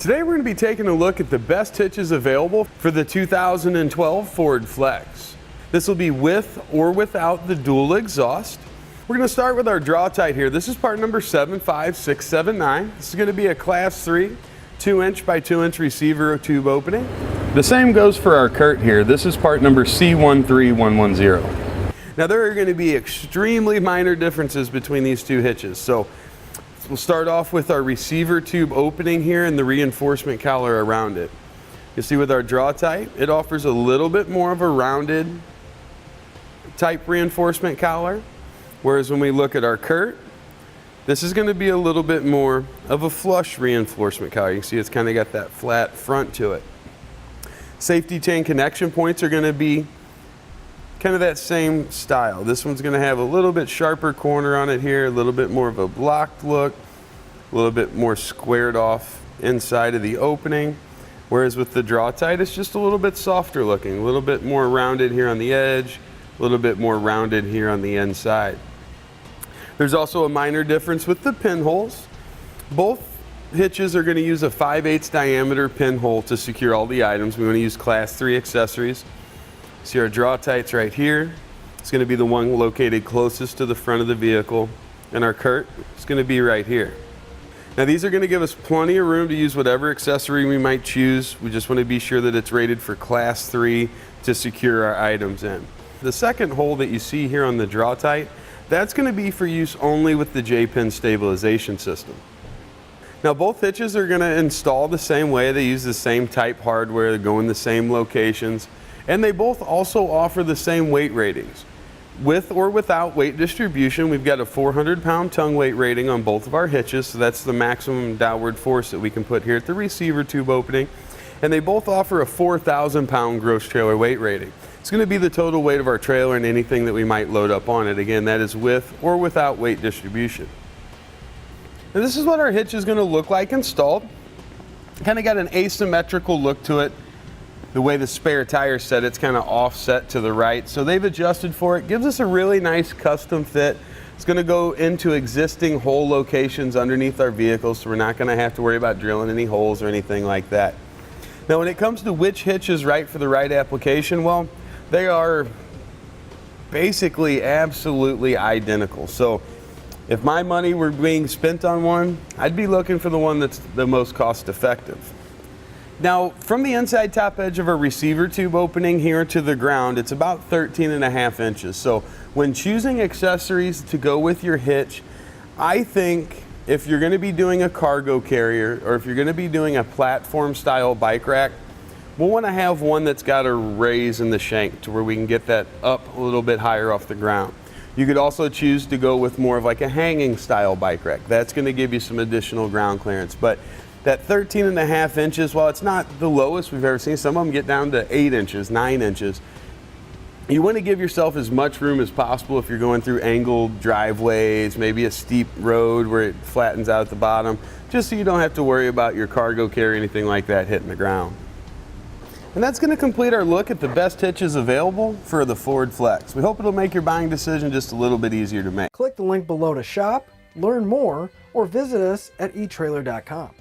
Today we're going to be taking a look at the best hitches available for the 2012 Ford Flex. This will be with or without the dual exhaust. We're going to start with our Draw-Tite here. This is part number 75679. This is going to be a class 3 2-inch by 2-inch receiver tube opening. The same goes for our Curt here. This is part number C13110. Now there are going to be extremely minor differences between these two hitches. So we'll start off with our receiver tube opening here and the reinforcement collar around it. You see with our Draw-Tite, it offers a little bit more of a rounded type reinforcement collar, whereas when we look at our Curt, this is going to be a little bit more of a flush reinforcement collar. You can see it's kind of got that flat front to it. Safety chain connection points are going to be kind of that same style. This one's going to have a little bit sharper corner on it here, a little bit more of a blocked look, a little bit more squared off inside of the opening, whereas with the Draw-Tite it's just a little bit softer looking, a little bit more rounded here on the edge, a little bit more rounded here on the inside. There's also a minor difference with the pinholes. Both hitches are going to use a 5/8 diameter pinhole to secure all the items. We want to use class 3 accessories. See our Draw-Tite's right here. It's going to be the one located closest to the front of the vehicle, and our Curt is going to be right here. Now these are going to give us plenty of room to use whatever accessory we might choose. We just want to be sure that it's rated for class 3 to secure our items in. The second hole that you see here on the Draw-Tite, that's going to be for use only with the J-pin stabilization system. Now both hitches are going to install the same way. They use the same type hardware, they go in the same locations. And they both also offer the same weight ratings. With or without weight distribution, we've got a 400-pound tongue weight rating on both of our hitches, so that's the maximum downward force that we can put here at the receiver tube opening. And they both offer a 4,000-pound gross trailer weight rating. It's going to be the total weight of our trailer and anything that we might load up on it. Again, that is with or without weight distribution. And this is what our hitch is going to look like installed. Kind of got an asymmetrical look to it. The way the spare tire set, it's kind of offset to the right, so they've adjusted for it. Gives us a really nice custom fit. It's going to go into existing hole locations underneath our vehicles, so we're not going to have to worry about drilling any holes or anything like that. Now when it comes to which hitch is right for the right application, well, they are basically absolutely identical. So if my money were being spent on one, I'd be looking for the one that's the most cost effective. Now, from the inside top edge of our receiver tube opening here to the ground, it's about 13.5 inches. So when choosing accessories to go with your hitch, I think if you're going to be doing a cargo carrier or if you're going to be doing a platform style bike rack, we'll want to have one that's got a raise in the shank to where we can get that up a little bit higher off the ground. You could also choose to go with more of like a hanging style bike rack. That's going to give you some additional ground clearance. But that 13.5 inches, while it's not the lowest we've ever seen, some of them get down to 8 inches, 9 inches. You want to give yourself as much room as possible if you're going through angled driveways, maybe a steep road where it flattens out at the bottom, just so you don't have to worry about your cargo carry or anything like that hitting the ground. And that's going to complete our look at the best hitches available for the Ford Flex. We hope it'll make your buying decision just a little bit easier to make. Click the link below to shop, learn more, or visit us at etrailer.com.